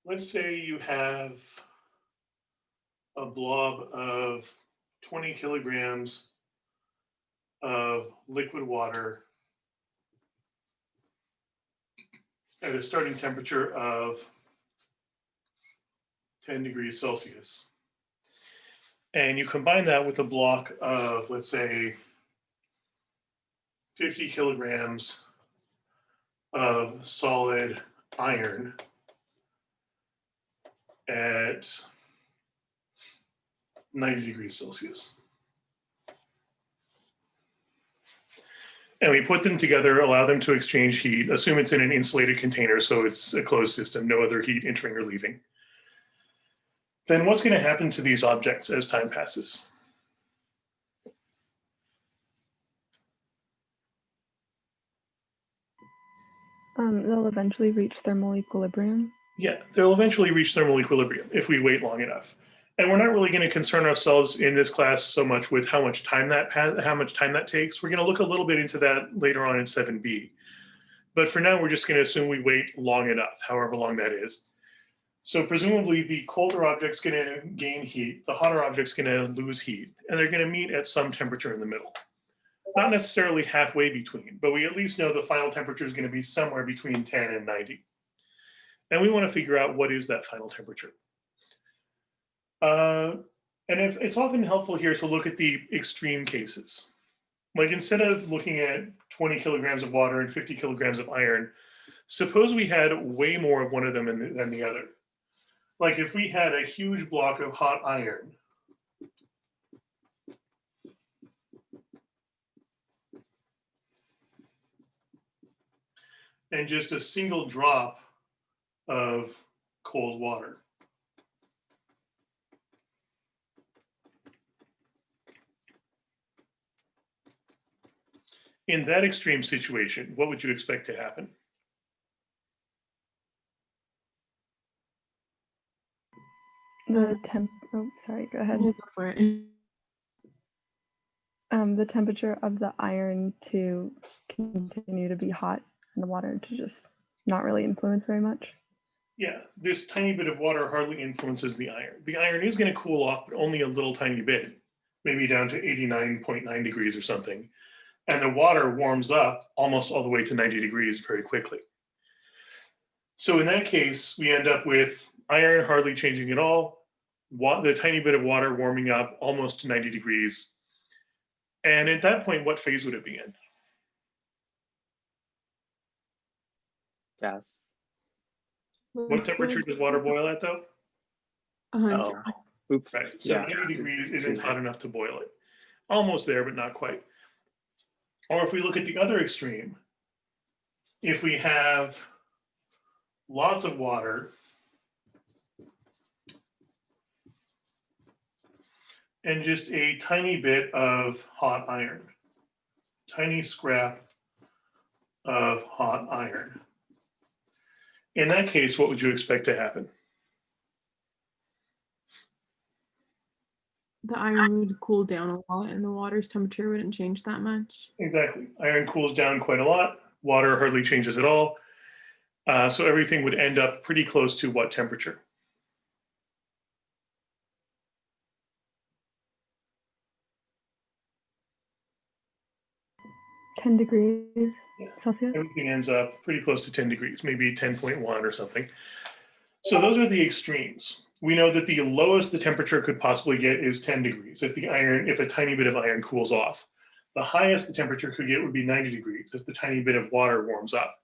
let's say you have a blob of 20 kilograms of liquid water at a starting temperature of 10 degrees Celsius. And you combine that with a block of, let's say, 50 kilograms of solid iron at 90 degrees Celsius. And we put them together, allow them to exchange heat, assume it's in an insulated container, so it's a closed system, no other heat entering or leaving. Then what's going to happen to these objects as time passes? They'll eventually reach thermal equilibrium. Yeah, they'll eventually reach thermal equilibrium if we wait long enough. And we're not really going to concern ourselves in this class so much with how much time that takes. We're going to look a little bit into that later on in 7b. But for now, we're just going to assume we wait long enough, however long that is. So presumably the colder object's going to gain heat, the hotter object's going to lose heat, and they're going to meet at some temperature in the middle. Not necessarily halfway between, but we at least know the final temperature is going to be somewhere between 10 and 90. And we want to figure out what is that final temperature. And if it's often helpful here to look at the extreme cases. Like instead of looking at 20 kilograms of water and 50 kilograms of iron, suppose we had way more of one of them than the other. Like if we had a huge block of hot iron, and just a single drop of cold water. In that extreme situation, what would you expect to happen? Oh, sorry, go ahead. Go for it. The temperature of the iron to continue to be hot and the water to just not really influence very much. Yeah, this tiny bit of water hardly influences the iron. The iron is going to cool off, but only a little tiny bit, maybe down to 89.9 degrees or something. And the water warms up almost all the way to 90 degrees very quickly. So in that case, we end up with iron hardly changing at all, the tiny bit of water warming up almost to 90 degrees. And at that point, what phase would it be in? Gas. What temperature does water boil at, though? 100. Oh, oops. Right, so Yeah. 90 degrees isn't hot enough to boil it. Almost there, but not quite. Or if we look at the other extreme, if we have lots of water and just a tiny bit of hot iron, tiny scrap of hot iron. In that case, what would you expect to happen? The iron would cool down a lot and the water's temperature wouldn't change that much. Exactly. Iron cools down quite a lot. Water hardly changes at all. So everything would end up pretty close to what temperature? $10 degrees Celsius. Everything ends up pretty close to 10 degrees, maybe 10.1 or something. So those are the extremes. We know that the lowest the temperature could possibly get is 10 degrees if a tiny bit of iron cools off. The highest the temperature could get would be 90 degrees if the tiny bit of water warms up.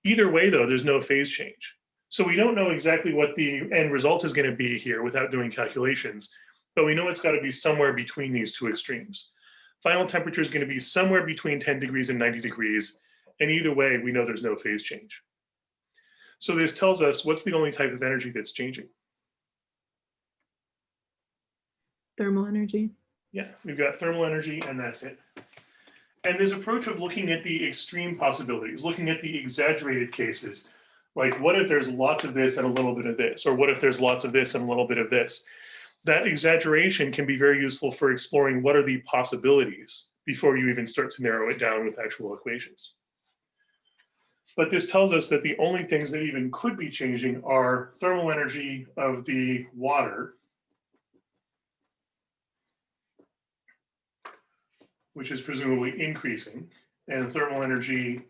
Either way, though, there's no phase change. So we don't know exactly what the end result is going to be here without doing calculations, but we know it's got to be somewhere between these two extremes. Final temperature is going to be somewhere between 10 degrees and 90 degrees, and either way, we know there's no phase change. So this tells us what's the only type of energy that's changing. Thermal energy. Yeah, we've got thermal energy and that's it. And this approach of looking at the extreme possibilities, looking at the exaggerated cases, like what if there's lots of this and a little bit of this, or what if there's lots of this and a little bit of this? That exaggeration can be very useful for exploring what are the possibilities before you even start to narrow it down with actual equations. But this tells us that the only things that even could be changing are thermal energy of the water, which is presumably increasing, and thermal energy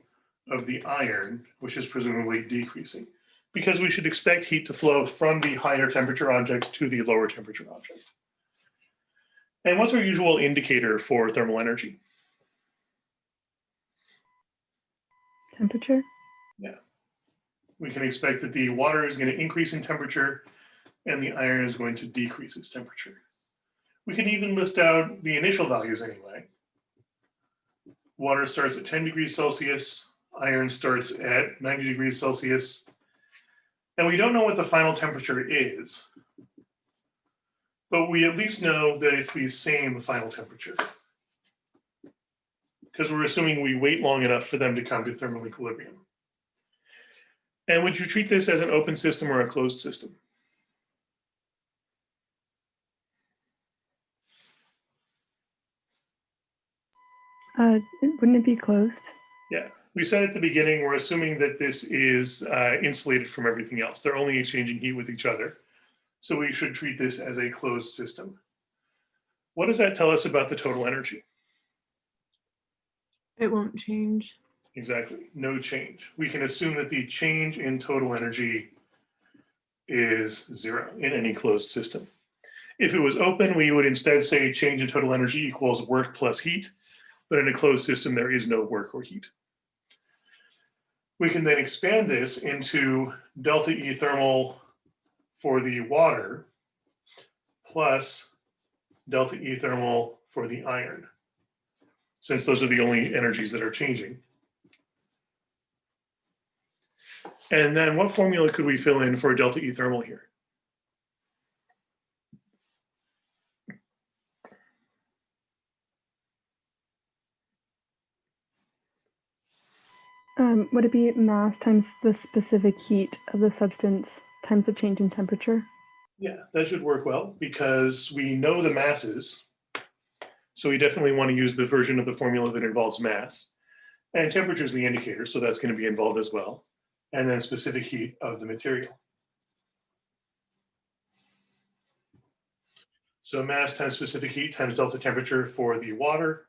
of the iron, which is presumably decreasing, because we should expect heat to flow from the higher temperature object to the lower temperature object. And what's our usual indicator for thermal energy? Temperature? Yeah. We can expect that the water is going to increase in temperature and the iron is going to decrease its temperature. We can even list out the initial values anyway. Water starts at 10 degrees Celsius, iron starts at 90 degrees Celsius, and we don't know what the final temperature is, but we at least know that it's the same final temperature, because we're assuming we wait long enough for them to come to thermal equilibrium. And would you treat this as an open system or a closed system? Wouldn't it be closed? Yeah, we said at the beginning, we're assuming that this is insulated from everything else. They're only exchanging heat with each other. So we should treat this as a closed system. What does that tell us about the total energy? It won't change. Exactly, no change. We can assume that the change in total energy is 0 in any closed system. If it was open, we would instead say change in total energy equals work plus heat, but in a closed system, there is no work or heat. We can then expand this into delta E thermal for the water plus delta E thermal for the iron, since those are the only energies that are changing. And then what formula could we fill in for delta E thermal here? Would it be mass times the specific heat of the substance times the change in temperature? Yeah, that should work well because we know the masses. So we definitely want to use the version of the formula that involves mass. And temperature is the indicator, so that's going to be involved as well. And then specific heat of the material. So mass times specific heat times delta temperature for the water.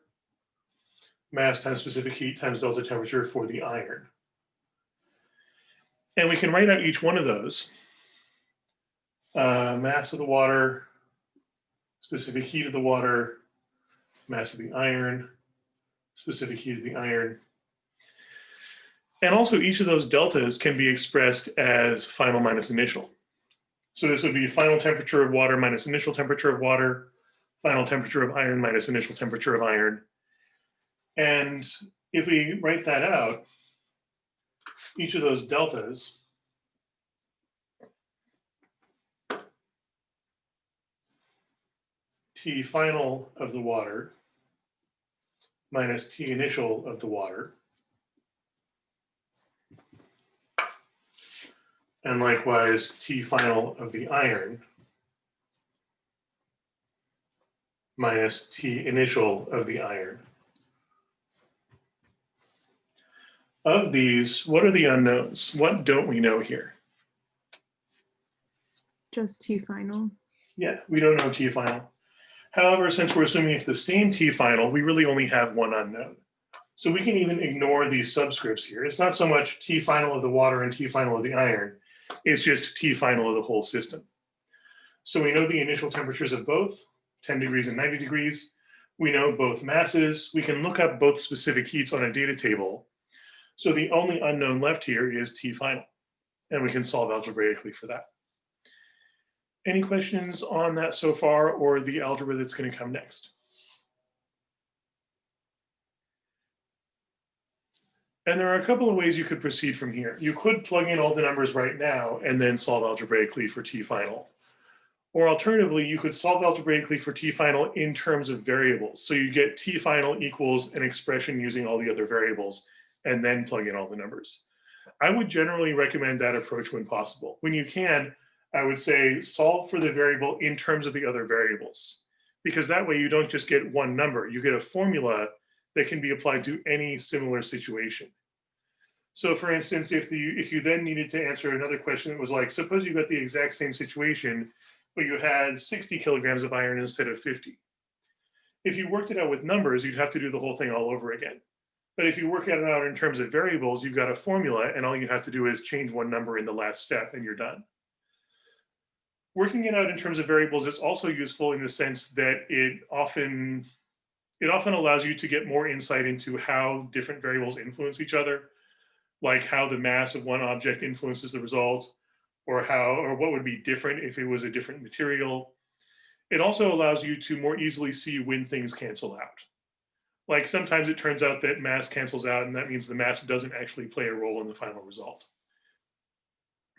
Mass times specific heat times delta temperature for the iron. And we can write out each one of those. Mass of the water, specific heat of the water, mass of the iron, specific heat of the iron. And also each of those deltas can be expressed as final minus initial. So this would be final temperature of water minus initial temperature of water, final temperature of iron minus initial temperature of iron. And if we write that out, each of those deltas T final of the water minus T initial of the water, and likewise T final of the iron minus T initial of the iron. Of these, what are the unknowns? What don't we know here? Just T final. Yeah, we don't know T final. However, since we're assuming it's the same T final, we really only have one unknown. So we can even ignore these subscripts here. It's not so much T final of the water and T final of the iron. It's just T final of the whole system. So we know the initial temperatures of both, 10 degrees and 90 degrees. We know both masses. We can look up both specific heats on a data table. So the only unknown left here is T final, and we can solve algebraically for that. Any questions on that so far, or the algebra that's going to come next? And there are a couple of ways you could proceed from here. You could plug in all the numbers right now and then solve algebraically for T final. Or alternatively, you could solve algebraically for T final in terms of variables. So you get T final equals an expression using all the other variables and then plug in all the numbers. I would generally recommend that approach when possible. When you can, I would say solve for the variable in terms of the other variables, because that way you don't just get one number, you get a formula that can be applied to any similar situation. So for instance, if you then needed to answer another question that was like, suppose you got the exact same situation, but you had 60 kilograms of iron instead of 50. If you worked it out with numbers, you'd have to do the whole thing all over again. But if you work it out in terms of variables, you've got a formula, and all you have to do is change one number in the last step, and you're done. Working it out in terms of variables is also useful in the sense that it often allows you to get more insight into how different variables influence each other, like how the mass of one object influences the result, or what would be different if it was a different material. It also allows you to more easily see when things cancel out. Like sometimes it turns out that mass cancels out, and that means the mass doesn't actually play a role in the final result,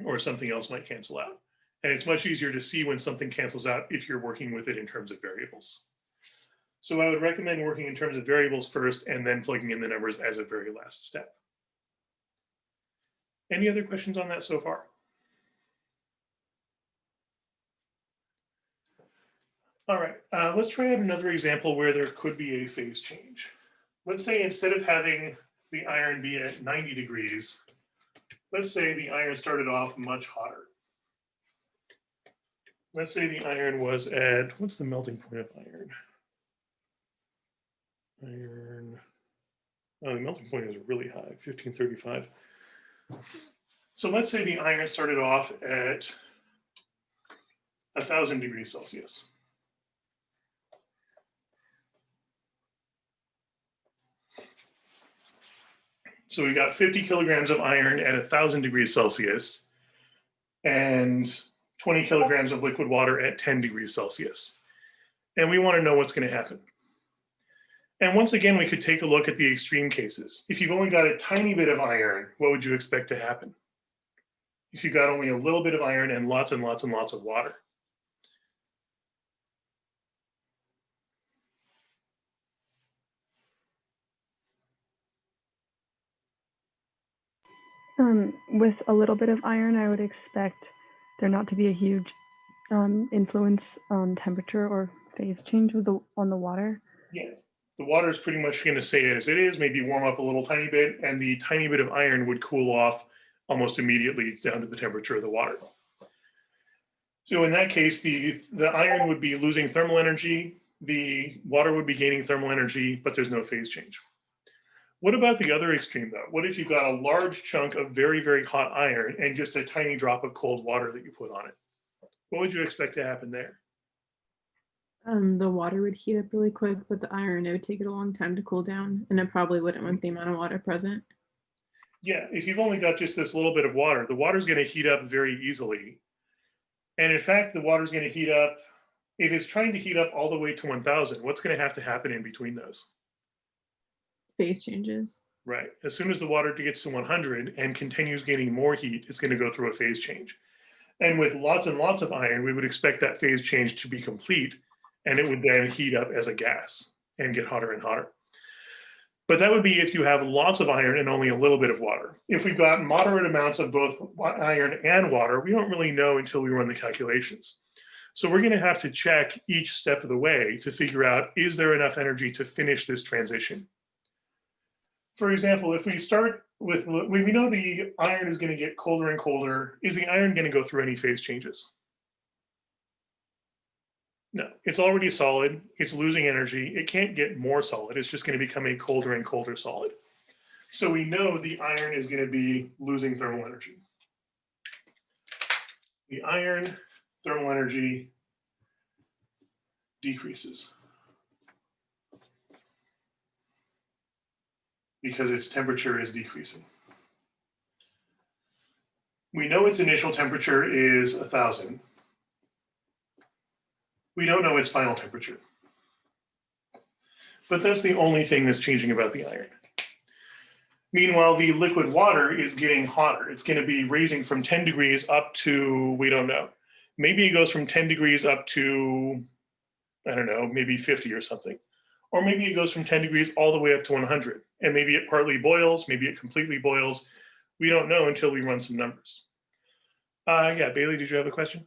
or something else might cancel out. And it's much easier to see when something cancels out if you're working with it in terms of variables. So I would recommend working in terms of variables first and then plugging in the numbers as a very last step. Any other questions on that so far? All right, let's try out another example where there could be a phase change. Let's say instead of having the iron be at 90 degrees, let's say the iron started off much hotter. Let's say the iron was at, what's the melting point of iron? Oh, the melting point is really high, 1535. So let's say the iron started off at 1,000 degrees Celsius. So we got 50 kilograms of iron at 1,000 degrees Celsius and 20 kilograms of liquid water at 10 degrees Celsius. And we want to know what's going to happen. And once again, we could take a look at the extreme cases. If you've only got a tiny bit of iron, what would you expect to happen? If you got only a little bit of iron and lots and lots and lots of water. With a little bit of iron, I would expect there not to be a huge influence on temperature or phase change on the water. Yeah, the water is pretty much going to stay as it is, maybe warm up a little tiny bit, and the tiny bit of iron would cool off almost immediately down to the temperature of the water. So in that case, the iron would be losing thermal energy, the water would be gaining thermal energy, but there's no phase change. What about the other extreme though? What if you've got a large chunk of very, very hot iron and just a tiny drop of cold water that you put on it? What would you expect to happen there? The water would heat up really quick, but the iron, it would take it a long time to cool down, and it probably wouldn't with the amount of water present. Yeah, if you've only got just this little bit of water, the water's going to heat up very easily. And in fact, the water's going to heat up, if it's trying to heat up all the way to 1,000, what's going to have to happen in between those? Phase changes. Right. As soon as the water gets to 100 and continues gaining more heat, it's going to go through a phase change. And with lots and lots of iron, we would expect that phase change to be complete, and it would then heat up as a gas and get hotter and hotter. But that would be if you have lots of iron and only a little bit of water. If we've got moderate amounts of both iron and water, we don't really know until we run the calculations. So we're going to have to check each step of the way to figure out, is there enough energy to finish this transition? For example, if we start with, we know the iron is going to get colder and colder. Is the iron going to go through any phase changes? No, it's already solid. It's losing energy. It can't get more solid. It's just going to become a colder and colder solid. So we know the iron is going to be losing thermal energy. The iron thermal energy decreases because its temperature is decreasing. We know its initial temperature is 1,000. We don't know its final temperature. But that's the only thing that's changing about the iron. Meanwhile, the liquid water is getting hotter. It's going to be raising from 10 degrees up to, we don't know. Maybe it goes from 10 degrees up to, I don't know, maybe 50 or something. Or maybe it goes from 10 degrees all the way up to 100. And maybe it partly boils, maybe it completely boils. We don't know until we run some numbers. Yeah, Bailey, did you have a question?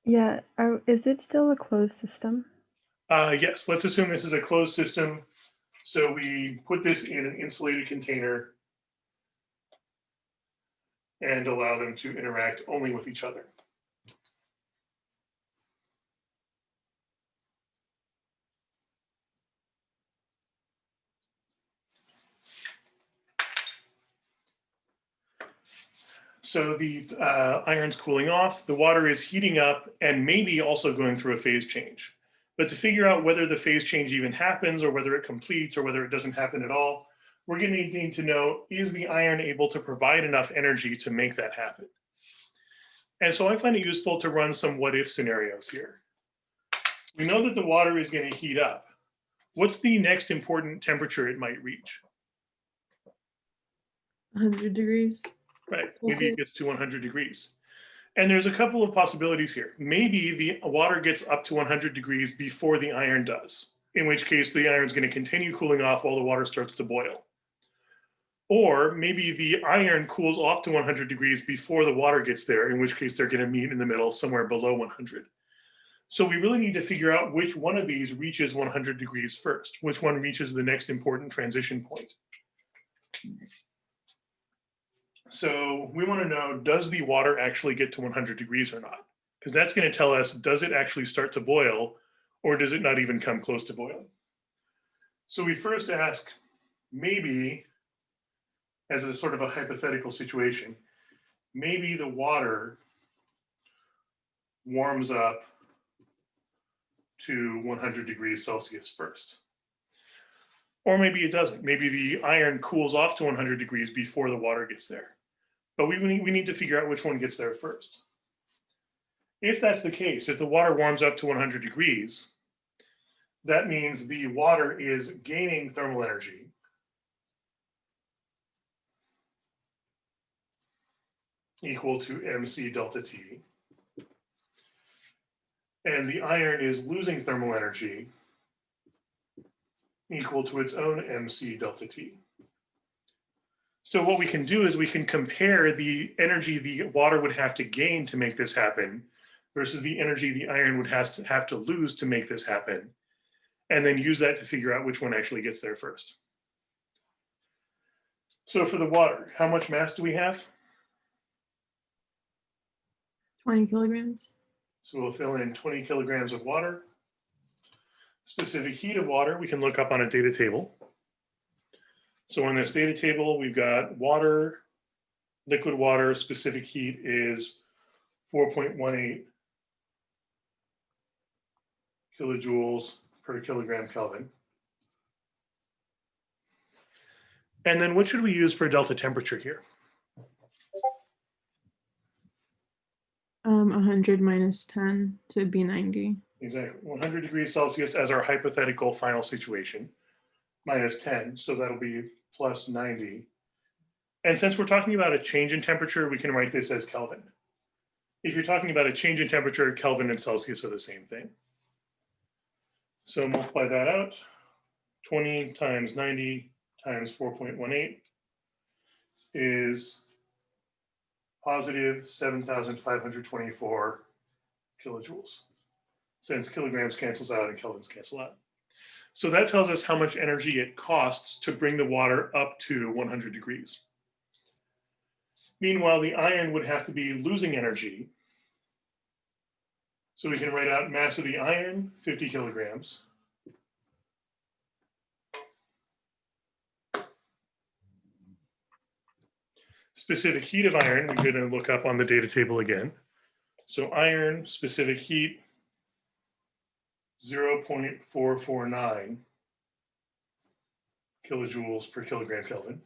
Yeah, is it still a closed system? Yes, let's assume this is a closed system. So we put this in an insulated container and allow them to interact only with each other. So the iron's cooling off, the water is heating up and maybe also going through a phase change. But to figure out whether the phase change even happens or whether it completes or whether it doesn't happen at all, we're going to need to know, is the iron able to provide enough energy to make that happen? And so I find it useful to run some what if scenarios here. We know that the water is going to heat up. What's the next important temperature it might reach? 100 degrees. Right, maybe it gets to 100 degrees. And there's a couple of possibilities here. Maybe the water gets up to 100 degrees before the iron does, in which case the iron is going to continue cooling off while the water starts to boil. Or maybe the iron cools off to 100 degrees before the water gets there, in which case they're going to meet in the middle somewhere below 100. So we really need to figure out which one of these reaches 100 degrees first, which one reaches the next important transition point. So we want to know, does the water actually get to 100 degrees or not? Because that's going to tell us, does it actually start to boil or does it not even come close to boiling? So we first ask, maybe, as a sort of a hypothetical situation, maybe the water warms up to 100 degrees Celsius first. Or maybe it doesn't. Maybe the iron cools off to 100 degrees before the water gets there. But we need to figure out which one gets there first. If that's the case, if the water warms up to 100 degrees, that means the water is gaining thermal energy equal to mc delta T. And the iron is losing thermal energy equal to its own mc delta T. So what we can do is we can compare the energy the water would have to gain to make this happen versus the energy the iron would have to lose to make this happen, and then use that to figure out which one actually gets there first. So for the water, how much mass do we have? 20 kilograms. So we'll fill in 20 kilograms of water. Specific heat of water, we can look up on a data table. So in this data table, we've got water, liquid water, specific heat is 4.18 kilojoules per kilogram Kelvin. And then what should we use for delta temperature here? 100 minus 10 to be 90. Exactly, 100 degrees Celsius as our hypothetical final situation, minus 10, so that'll be plus 90. And since we're talking about a change in temperature, we can write this as Kelvin. If you're talking about a change in temperature, Kelvin and Celsius are the same thing. So multiply that out, 20 times 90 times 4.18 is positive 7,524 kilojoules, since kilograms cancels out and kelvins cancel out. So that tells us how much energy it costs to bring the water up to 100 degrees. Meanwhile, the iron would have to be losing energy. So we can write out mass of the iron, 50 kilograms. Specific heat of iron, we're going to look up on the data table again. So iron, specific heat, 0.449 kilojoules per kilogram Kelvin.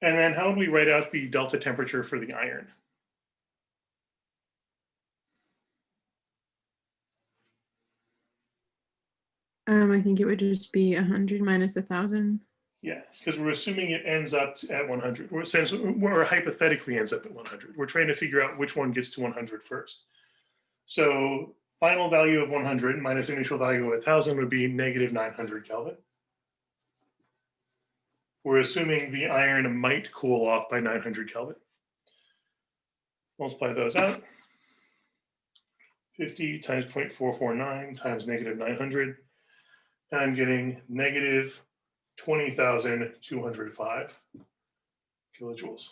And then how would we write out the delta temperature for the iron? I think it would just be 100 minus 1,000. Yeah, because we're assuming it ends up at 100. Since we're hypothetically ends up at 100. We're trying to figure out which one gets to 100 first. So final value of 100 minus initial value of 1,000 would be negative 900 Kelvin. We're assuming the iron might cool off by 900 Kelvin. Multiply those out. 50 times 0.449 times negative 900. And I'm getting negative 20,205 kilojoules.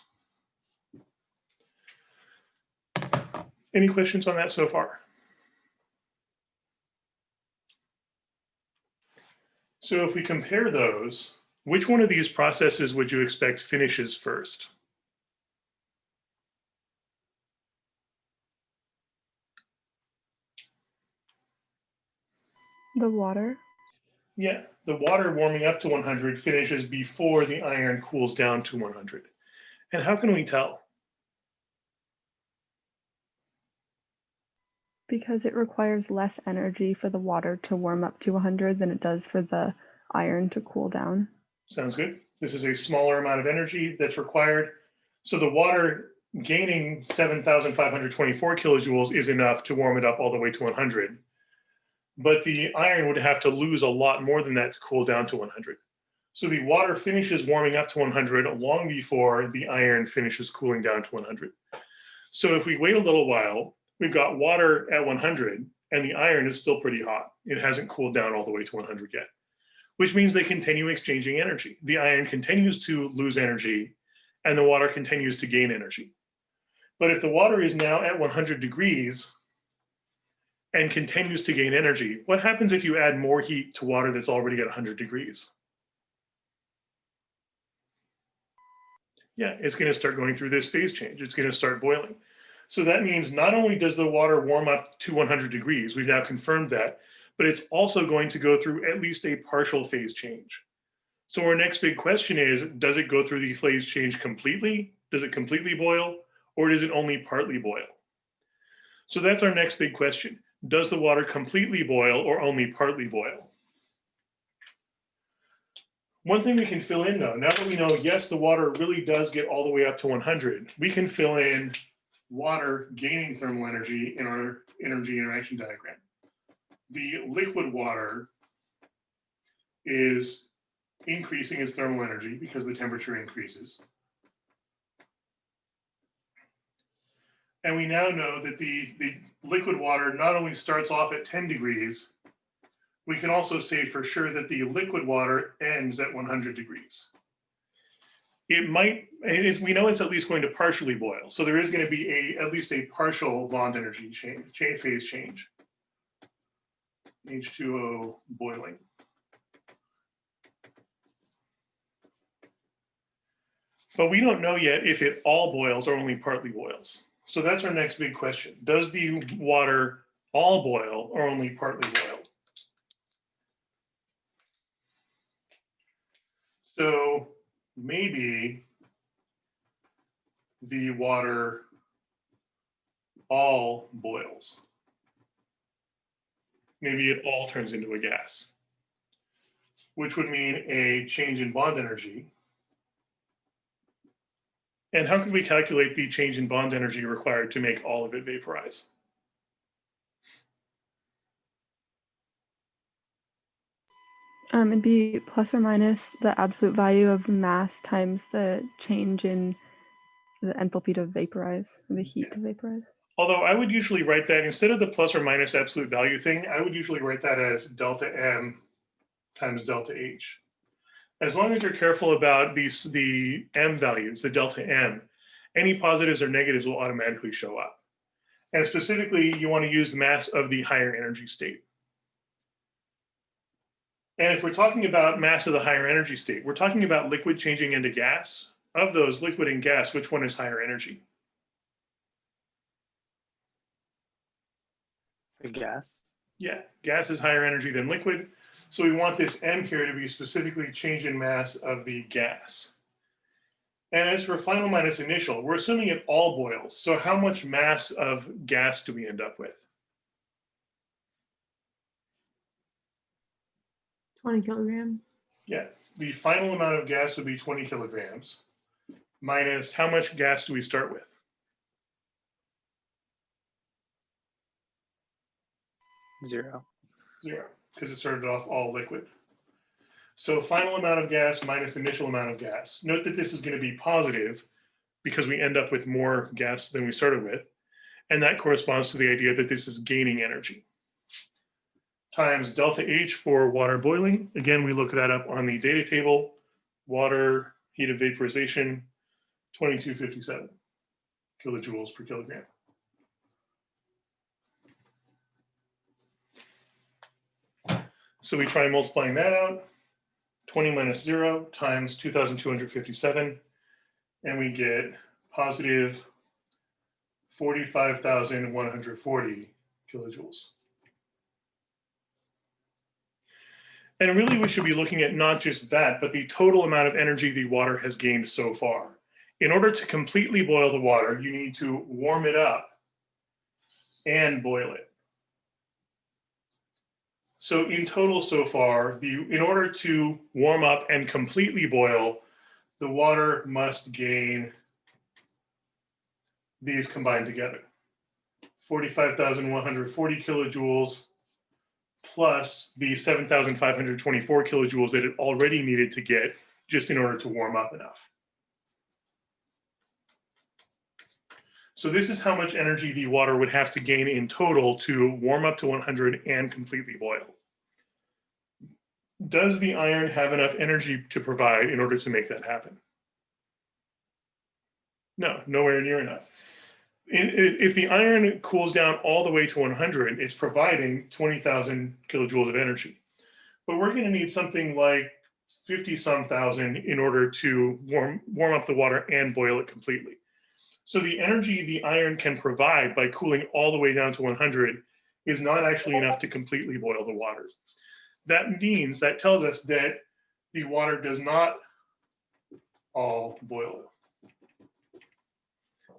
Any questions on that so far? So if we compare those, which one of these processes would you expect finishes first? The water. Yeah, the water warming up to 100 finishes before the iron cools down to 100. And how can we tell? Because it requires less energy for the water to warm up to 100 than it does for the iron to cool down. Sounds good. This is a smaller amount of energy that's required. So the water gaining 7,524 kilojoules is enough to warm it up all the way to 100. But the iron would have to lose a lot more than that to cool down to 100. So the water finishes warming up to 100 long before the iron finishes cooling down to 100. So if we wait a little while, we've got water at 100 and the iron is still pretty hot. It hasn't cooled down all the way to 100 yet, which means they continue exchanging energy. The iron continues to lose energy and the water continues to gain energy. But if the water is now at 100 degrees and continues to gain energy, what happens if you add more heat to water that's already at 100 degrees? Yeah, it's going to start going through this phase change. It's going to start boiling. So that means not only does the water warm up to 100 degrees, we've now confirmed that, but it's also going to go through at least a partial phase change. So our next big question is, does it go through the phase change completely? Does it completely boil? Or does it only partly boil? So that's our next big question. Does the water completely boil or only partly boil? One thing we can fill in though, now that we know, yes, the water really does get all the way up to 100, we can fill in water gaining thermal energy in our energy interaction diagram. The liquid water is increasing its thermal energy because the temperature increases. And we now know that the liquid water not only starts off at 10 degrees, we can also say for sure that the liquid water ends at 100 degrees. It might, we know it's at least going to partially boil. So there is going to be at least a partial bond energy phase change. H2O boiling. But we don't know yet if it all boils or only partly boils. So that's our next big question. Does the water all boil or only partly boil? So maybe the water all boils. Maybe it all turns into a gas, which would mean a change in bond energy. And how can we calculate the change in bond energy required to make all of it vaporize? It'd be plus or minus the absolute value of mass times the change in the enthalpy to vaporize, the heat to vaporize. Although I would usually write that, instead of the plus or minus absolute value thing, I would usually write that as delta M times delta H. As long as you're careful about the M values, the delta M, any positives or negatives will automatically show up. And specifically, you want to use the mass of the higher energy state. And if we're talking about mass of the higher energy state, we're talking about liquid changing into gas. Of those, liquid and gas, which one is higher energy? The gas. Yeah, gas is higher energy than liquid. So we want this M here to be specifically change in mass of the gas. And as for final minus initial, we're assuming it all boils. So how much mass of gas do we end up with? 20 kilograms. Yeah, the final amount of gas would be 20 kilograms minus how much gas do we start with? 0. 0, because it started off all liquid. So final amount of gas minus initial amount of gas. Note that this is going to be positive because we end up with more gas than we started with. And that corresponds to the idea that this is gaining energy. times delta H for water boiling. Again, we look that up on the data table. Water heat of vaporization, 2257 kilojoules per kilogram. So we try multiplying that out. 20 minus 0 times 2,257, and we get positive 45,140 kilojoules. And really, we should be looking at not just that, but the total amount of energy the water has gained so far. In order to completely boil the water, you need to warm it up and boil it. So in total so far, in order to warm up and completely boil, the water must gain these combined together. 45,140 kilojoules plus the 7,524 kilojoules that it already needed to get just in order to warm up enough. So this is how much energy the water would have to gain in total to warm up to 100 and completely boil. Does the iron have enough energy to provide in order to make that happen? No, nowhere near enough. If the iron cools down all the way to 100, it's providing 20,000 kilojoules of energy. But we're going to need something like 50-some thousand in order to warm up the water and boil it completely. So the energy the iron can provide by cooling all the way down to 100 is not actually enough to completely boil the water. That tells us that the water does not all boil.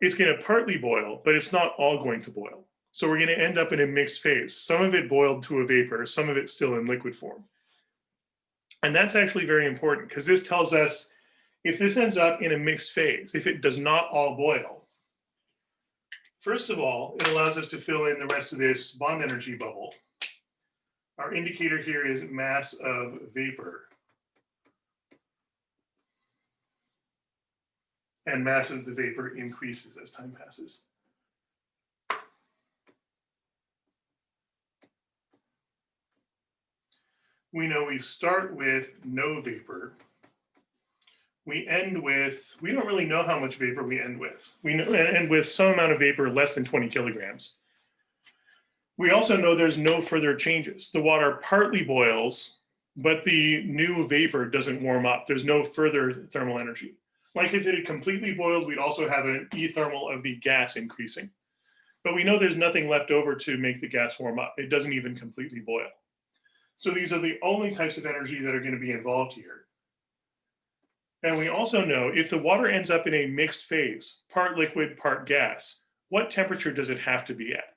It's going to partly boil, but it's not all going to boil. So we're going to end up in a mixed phase. Some of it boiled to a vapor, some of it still in liquid form. And that's actually very important because this tells us if this ends up in a mixed phase, if it does not all boil, first of all, it allows us to fill in the rest of this bond energy bubble. Our indicator here is mass of vapor. And mass of the vapor increases as time passes. We know we start with no vapor. We end with, we don't really know how much vapor we end with. We know, and with some amount of vapor less than 20 kilograms. We also know there's no further changes. The water partly boils, but the new vapor doesn't warm up. There's no further thermal energy. Like if it had completely boiled, we'd also have an E thermal of the gas increasing. But we know there's nothing left over to make the gas warm up. It doesn't even completely boil. So these are the only types of energy that are going to be involved here. And we also know if the water ends up in a mixed phase, part liquid, part gas, what temperature does it have to be at?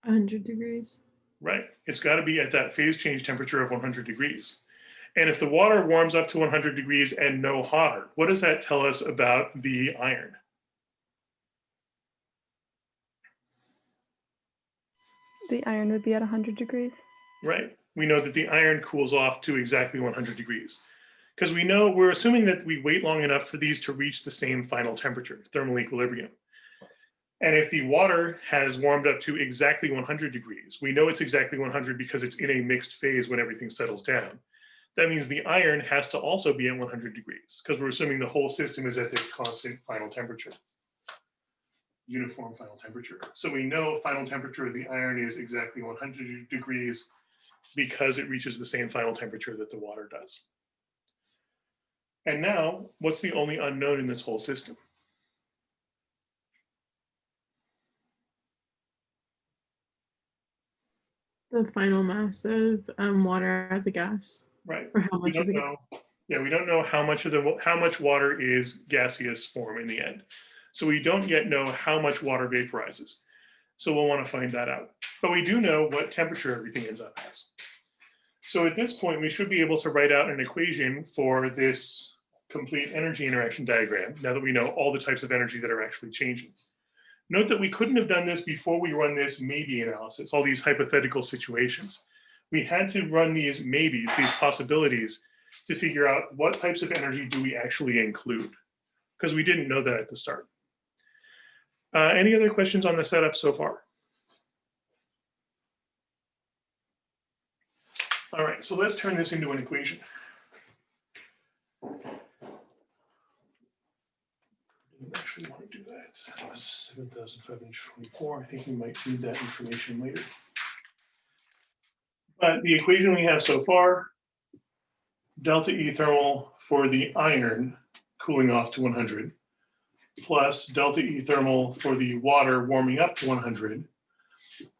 100 degrees. Right. It's got to be at that phase change temperature of 100 degrees. And if the water warms up to 100 degrees and no hotter, what does that tell us about the iron? The iron would be at 100 degrees. Right. We know that the iron cools off to exactly 100 degrees because we're assuming that we wait long enough for these to reach the same final temperature, thermal equilibrium. And if the water has warmed up to exactly 100 degrees, we know it's exactly 100 because it's in a mixed phase when everything settles down. That means the iron has to also be at 100 degrees because we're assuming the whole system is at this constant final temperature. Uniform final temperature. So we know final temperature of the iron is exactly 100 degrees because it reaches the same final temperature that the water does. And now, what's the only unknown in this whole system? The final mass of water as a gas. Right. Or how much is it? Yeah, we don't know how much water is gaseous form in the end. So we don't yet know how much water vaporizes. So we'll want to find that out. But we do know what temperature everything ends up as. So at this point, we should be able to write out an equation for this complete energy interaction diagram, now that we know all the types of energy that are actually changing. Note that we couldn't have done this before we run this maybe analysis, all these hypothetical situations. We had to run these maybes, these possibilities, to figure out what types of energy do we actually include, because we didn't know that at the start. Any other questions on the setup so far? All right, so let's turn this into an equation. Didn't actually want to do that. That was 7,524. I think we might need that information later. But the equation we have so far, delta E thermal for the iron cooling off to 100, plus delta E thermal for the water warming up to 100,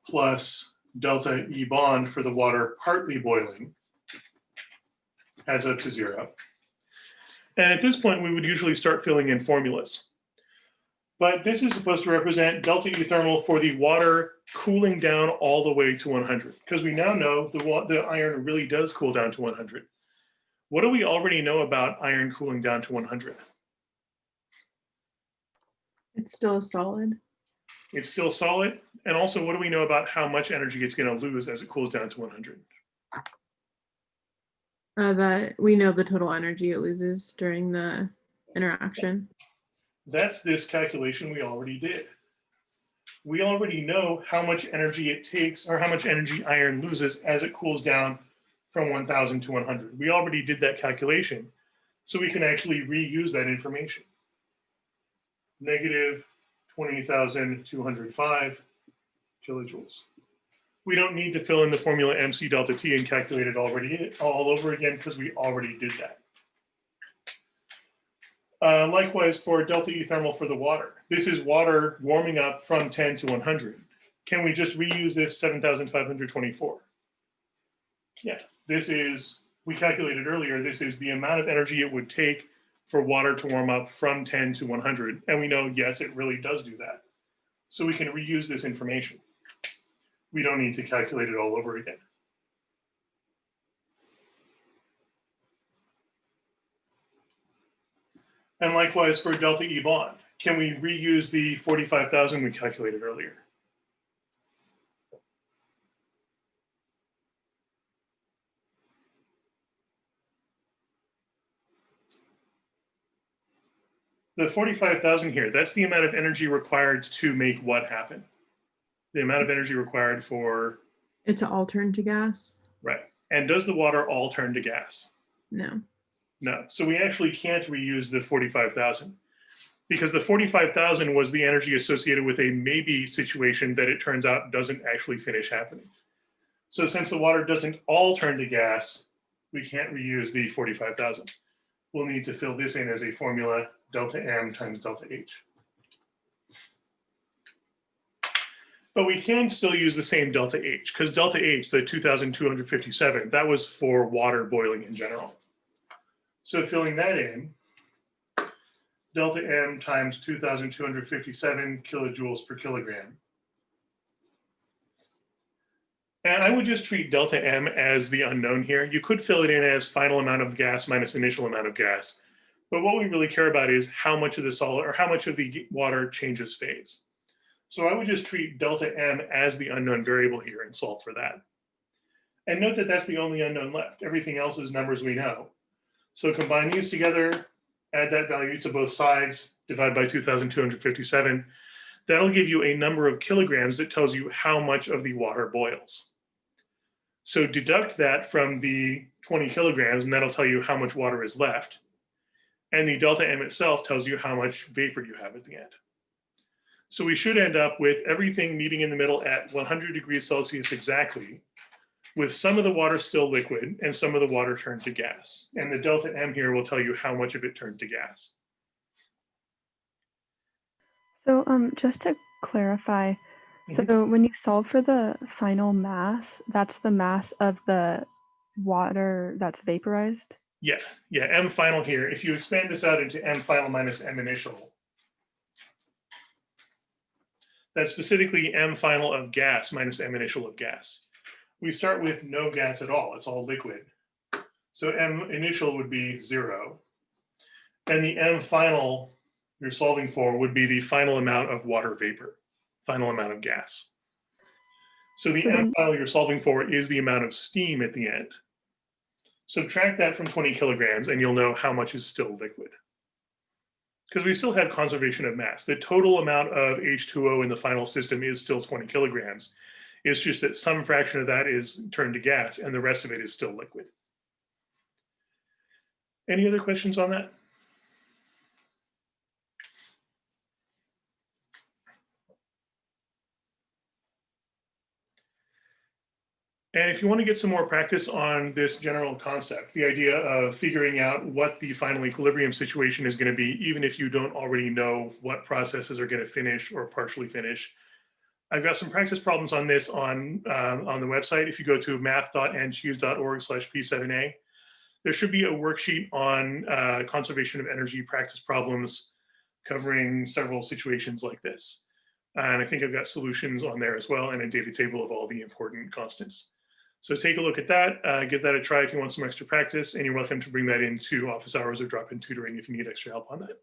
plus delta E bond for the water partly boiling, adds up to 0. And at this point, we would usually start filling in formulas. But this is supposed to represent delta E thermal for the water cooling down all the way to 100, because we now know the iron really does cool down to 100. What do we already know about iron cooling down to 100? It's still a solid. It's still solid. And also, what do we know about how much energy it's going to lose as it cools down to 100? That we know the total energy it loses during the interaction. That's this calculation we already did. We already know how much energy it takes, or how much energy iron loses as it cools down from 1000 to 100. We already did that calculation, so we can actually reuse that information. Negative 20,205 kilojoules. We don't need to fill in the formula MC delta T and calculate it all over again, because we already did that. Likewise for delta E thermal for the water. This is water warming up from 10 to 100. Can we just reuse this 7,524? Yeah, this is, we calculated earlier, this is the amount of energy it would take for water to warm up from 10 to 100. And we know, yes, it really does do that. So we can reuse this information. We don't need to calculate it all over again. And likewise for delta E bond, can we reuse the 45,000 we calculated earlier? The 45,000 here, that's the amount of energy required to make what happen? The amount of energy required for... It's all turn to gas? Right. And does the water all turn to gas? No. No. So we actually can't reuse the 45,000, because the 45,000 was the energy associated with a maybe situation that it turns out doesn't actually finish happening. So since the water doesn't all turn to gas, we can't reuse the 45,000. We'll need to fill this in as a formula, delta M times delta H. But we can still use the same delta H, because delta H, the 2,257, that was for water boiling in general. So filling that in, delta M times 2,257 kilojoules per kilogram. And I would just treat delta M as the unknown here. You could fill it in as final amount of gas minus initial amount of gas. But what we really care about is how much of the solid, or how much of the water changes phase. So I would just treat delta M as the unknown variable here and solve for that. And note that that's the only unknown left. Everything else is numbers we know. So combine these together, add that value to both sides, divide by 2,257. That'll give you a number of kilograms that tells you how much of the water boils. So deduct that from the 20 kilograms, and that'll tell you how much water is left. And the delta M itself tells you how much vapor you have at the end. So we should end up with everything meeting in the middle at 100 degrees Celsius exactly, with some of the water still liquid and some of the water turned to gas. And the delta M here will tell you how much of it turned to gas. So just to clarify, so when you solve for the final mass, that's the mass of the water that's vaporized? Yeah, M final here. If you expand this out into M final minus M initial, that's specifically M final of gas minus M initial of gas. We start with no gas at all. It's all liquid. So M initial would be 0. And the M final you're solving for would be the final amount of water vapor, final amount of gas. So the M final you're solving for is the amount of steam at the end. Subtract that from 20 kilograms and you'll know how much is still liquid. Because we still have conservation of mass. The total amount of H2O in the final system is still 20 kilograms. It's just that some fraction of that is turned to gas and the rest of it is still liquid. Any other questions on that? And if you want to get some more practice on this general concept, the idea of figuring out what the final equilibrium situation is going to be, even if you don't already know what processes are going to finish or partially finish, I've got some practice problems on this on the website. If you go to math.nchuse.org/P7A, there should be a worksheet on conservation of energy practice problems covering several situations like this. And I think I've got solutions on there as well and a data table of all the important constants. So take a look at that, give that a try if you want some extra practice, and you're welcome to bring that into office hours or drop in tutoring if you need extra help on that.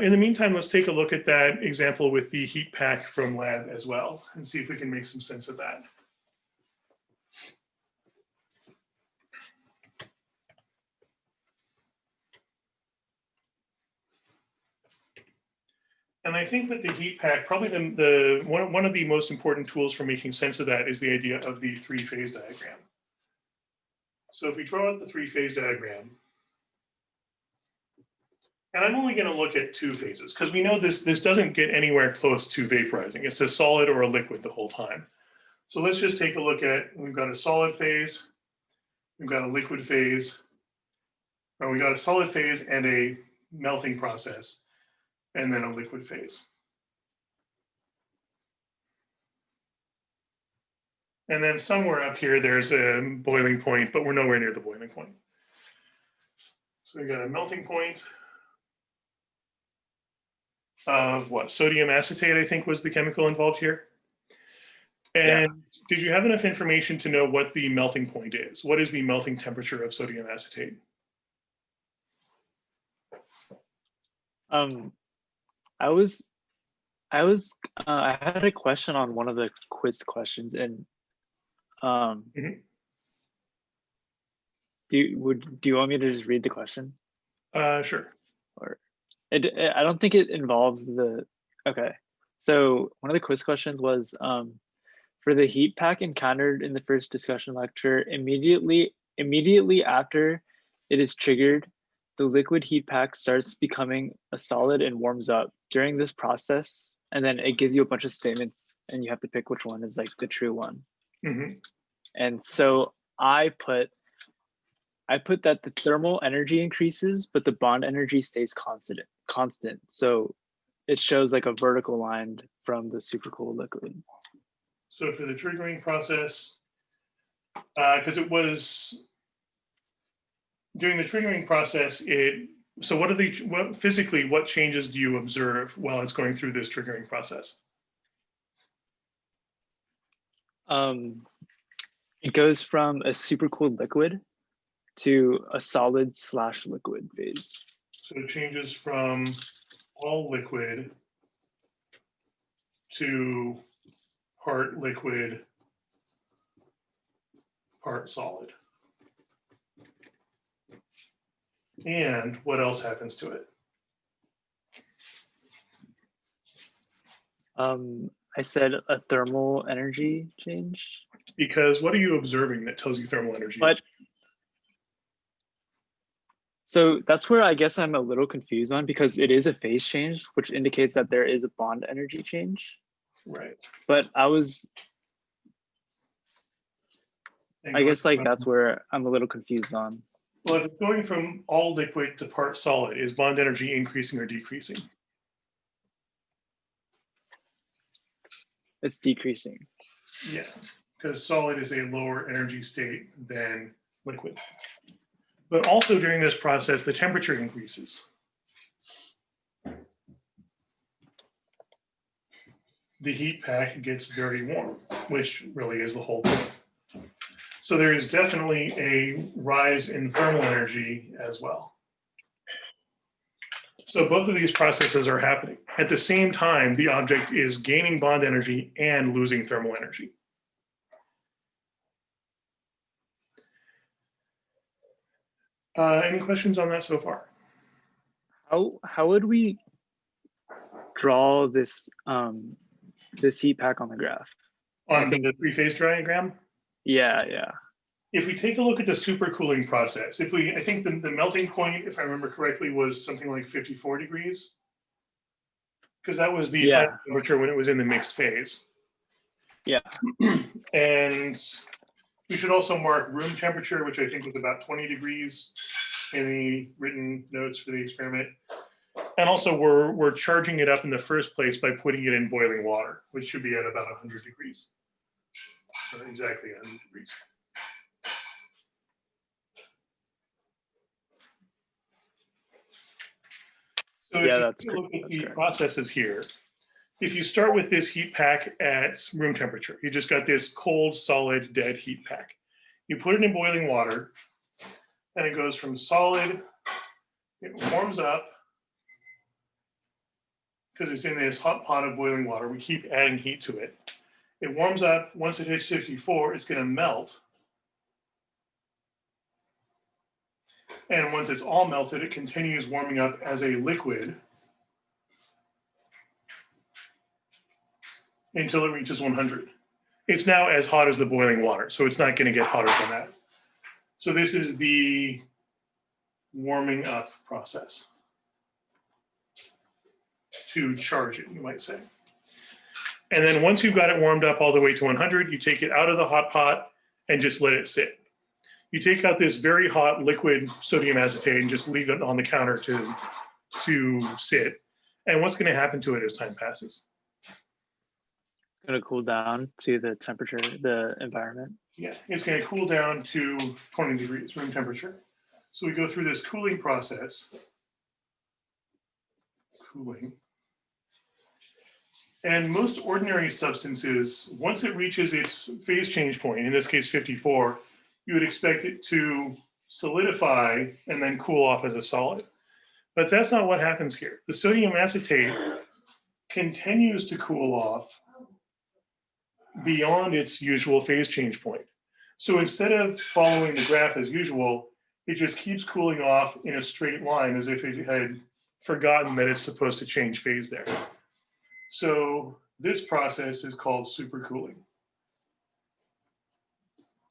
In the meantime, let's take a look at that example with the heat pack from lab as well and see if we can make some sense of that. And I think with the heat pack, probably one of the most important tools for making sense of that is the idea of the three-phase diagram. So if we draw out the three-phase diagram, and I'm only going to look at two phases because we know this doesn't get anywhere close to vaporizing. It's a solid or a liquid the whole time. So let's just take a look at, we've got a solid phase, we've got a liquid phase, or we got a solid phase and a melting process, and then a liquid phase. And then somewhere up here, there's a boiling point, but we're nowhere near the boiling point. So we got a melting point of what? Sodium acetate, I think, was the chemical involved here. And did you have enough information to know what the melting point is? What is the melting temperature of sodium acetate? I had a question on one of the quiz questions, and do you want me to just read the question? Sure. Or I don't think it involves the. Okay, so one of the quiz questions was for the heat pack encountered in the first discussion lecture. Immediately after it is triggered, the liquid heat pack starts becoming a solid and warms up. During this process, and then it gives you a bunch of statements and you have to pick which one is like the true one. And so I put that the thermal energy increases, but the bond energy stays constant. So it shows like a vertical line from the supercooled liquid. So for the triggering process, because it was during the triggering process, so physically, what changes do you observe while it's going through this triggering process? It goes from a supercooled liquid to a solid/liquid phase. So it changes from all liquid to part liquid, part solid. And what else happens to it? I said a thermal energy change. Because what are you observing that tells you thermal energy? So that's where I guess I'm a little confused on, because it is a phase change, which indicates that there is a bond energy change. Right. But I guess like that's where I'm a little confused on. Well, if it's going from all liquid to part solid, is bond energy increasing or decreasing? It's decreasing. Yeah, because solid is a lower energy state than liquid. But also during this process, the temperature increases. The heat pack gets very warm, which really is the whole point. So there is definitely a rise in thermal energy as well. So both of these processes are happening. At the same time, the object is gaining bond energy and losing thermal energy. Any questions on that so far? How would we draw this this heat pack on the graph. On the three-phase diagram. Yeah. If we take a look at the supercooling process, I think the melting point, if I remember correctly, was something like 54 degrees. Because that was the final temperature when it was in the mixed phase. Yeah. And we should also mark room temperature, which I think was about 20 degrees in the written notes for the experiment. And also we're charging it up in the first place by putting it in boiling water, which should be at about 100 degrees. Or exactly 100 degrees. So if you look at the processes here, if you start with this heat pack at room temperature, you just got this cold, solid, dead heat pack. You put it in boiling water, and it goes from solid, it warms up, because it's in this hot pot of boiling water. We keep adding heat to it. It warms up. Once it hits 54, it's going to melt. And once it's all melted, it continues warming up as a liquid until it reaches 100. It's now as hot as the boiling water, so it's not going to get hotter than that. So this is the warming up process to charge it, you might say. And then once you've got it warmed up all the way to 100, you take it out of the hot pot and just let it sit. You take out this very hot liquid sodium acetate and just leave it on the counter to sit. And what's going to happen to it as time passes? It's going to cool down to the temperature, the environment. Yeah, it's going to cool down to 20 degrees room temperature. So we go through this cooling process. Cooling. And most ordinary substances, once it reaches its phase change point, in this case 54, you would expect it to solidify and then cool off as a solid. But that's not what happens here. The sodium acetate continues to cool off beyond its usual phase change point. So instead of following the graph as usual, it just keeps cooling off in a straight line as if it had forgotten that it's supposed to change phase there. So this process is called supercooling.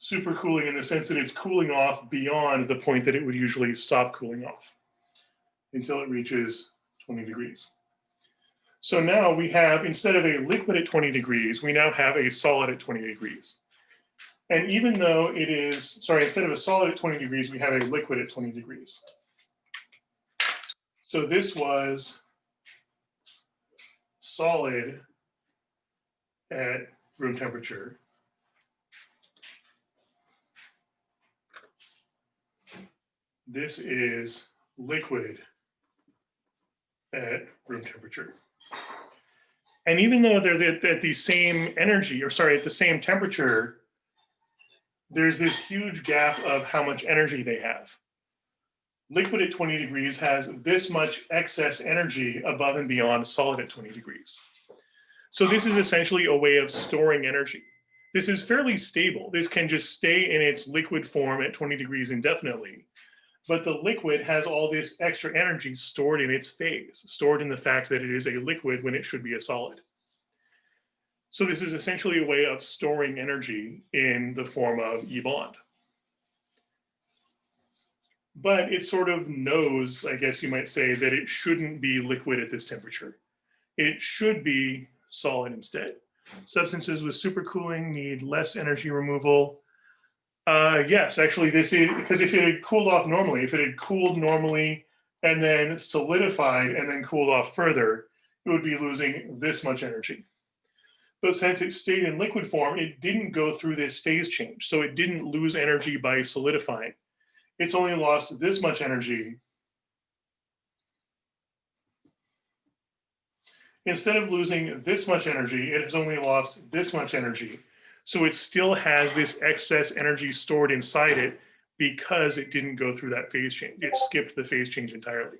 Supercooling in the sense that it's cooling off beyond the point that it would usually stop cooling off until it reaches 20 degrees. So now we have, instead of a liquid at 20 degrees, we now have a solid at 20 degrees. And even though it is, instead of a solid at 20 degrees, we have a liquid at 20 degrees. So this was solid at room temperature. This is liquid at room temperature. And even though they're at the same energy, at the same temperature, there's this huge gap of how much energy they have. Liquid at 20 degrees has this much excess energy above and beyond solid at 20 degrees. So this is essentially a way of storing energy. This is fairly stable. This can just stay in its liquid form at 20 degrees indefinitely. But the liquid has all this extra energy stored in its phase, stored in the fact that it is a liquid when it should be a solid. So this is essentially a way of storing energy in the form of Ebond. But it sort of knows, I guess you might say, that it shouldn't be liquid at this temperature. It should be solid instead. Substances with supercooling need less energy removal. Yes, actually, this is because if it had cooled off normally, if it had cooled normally and then solidified and then cooled off further, it would be losing this much energy. But since it stayed in liquid form, it didn't go through this phase change. So it didn't lose energy by solidifying. It's only lost this much energy. Instead of losing this much energy, it has only lost this much energy. So it still has this excess energy stored inside it because it didn't go through that phase change. It skipped the phase change entirely.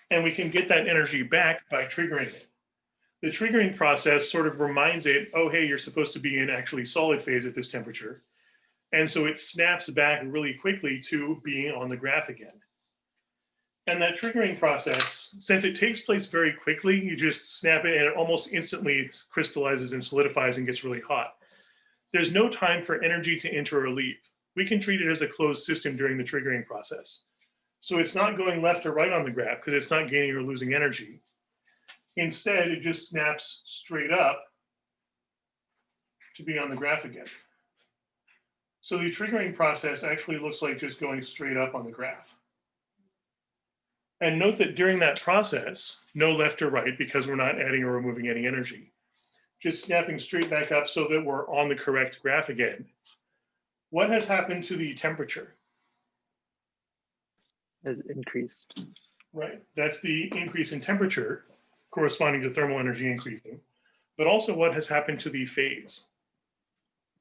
And we can get that energy back by triggering it. The triggering process sort of reminds it, oh, hey, you're supposed to be in actually solid phase at this temperature. And so it snaps back really quickly to being on the graph again. And that triggering process, since it takes place very quickly, you just snap it and it almost instantly crystallizes and solidifies and gets really hot. There's no time for energy to enter or leave. We can treat it as a closed system during the triggering process. So it's not going left or right on the graph because it's not gaining or losing energy. Instead, it just snaps straight up to be on the graph again. So the triggering process actually looks like just going straight up on the graph. And note that during that process, no left or right because we're not adding or removing any energy. Just snapping straight back up so that we're on the correct graph again. What has happened to the temperature? Has increased. Right, that's the increase in temperature corresponding to thermal energy increasing, but also what has happened to the phase?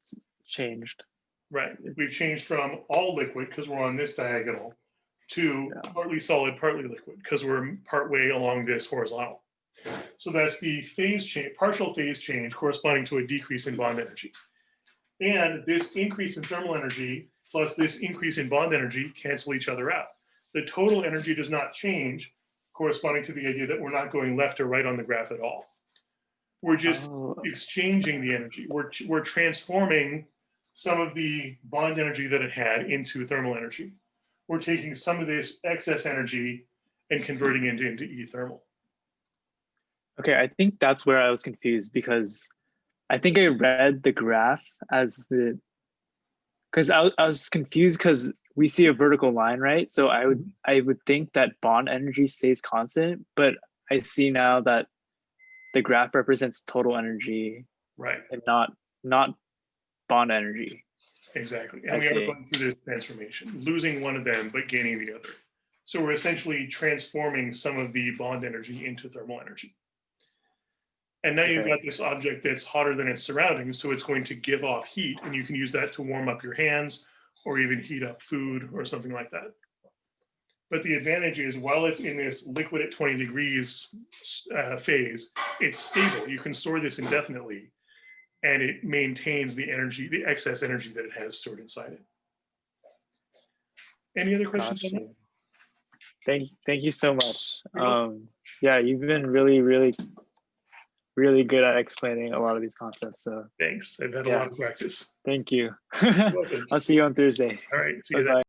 It's changed. Right, we've changed from all liquid because we're on this diagonal to partly solid, partly liquid because we're partway along this horizontal. So that's the phase change, partial phase change corresponding to a decrease in bond energy. And this increase in thermal energy plus this increase in bond energy cancel each other out. The total energy does not change, corresponding to the idea that we're not going left or right on the graph at all. We're just exchanging the energy. We're transforming some of the bond energy that it had into thermal energy. We're taking some of this excess energy and converting it into E-thermal. Okay, I think that's where I was confused because I think I read the graph as the, because I was confused because we see a vertical line, right? So I would think that bond energy stays constant, but I see now that the graph represents total energy, right, and not bond energy. Exactly, and we are going through this transformation, losing one of them but gaining the other. So we're essentially transforming some of the bond energy into thermal energy. And now you've got this object that's hotter than its surroundings, so it's going to give off heat, and you can use that to warm up your hands or even heat up food or something like that. But the advantage is while it's in this liquid at 20 degrees phase, it's stable. You can store this indefinitely, and it maintains the energy, the excess energy that it has stored inside it. Any other questions on that? Thank you so much. Yeah, you've been really good at explaining a lot of these concepts. So thanks. I've had a lot of practice. Thank you. I'll see you on Thursday. All right. See you then. Bye-bye.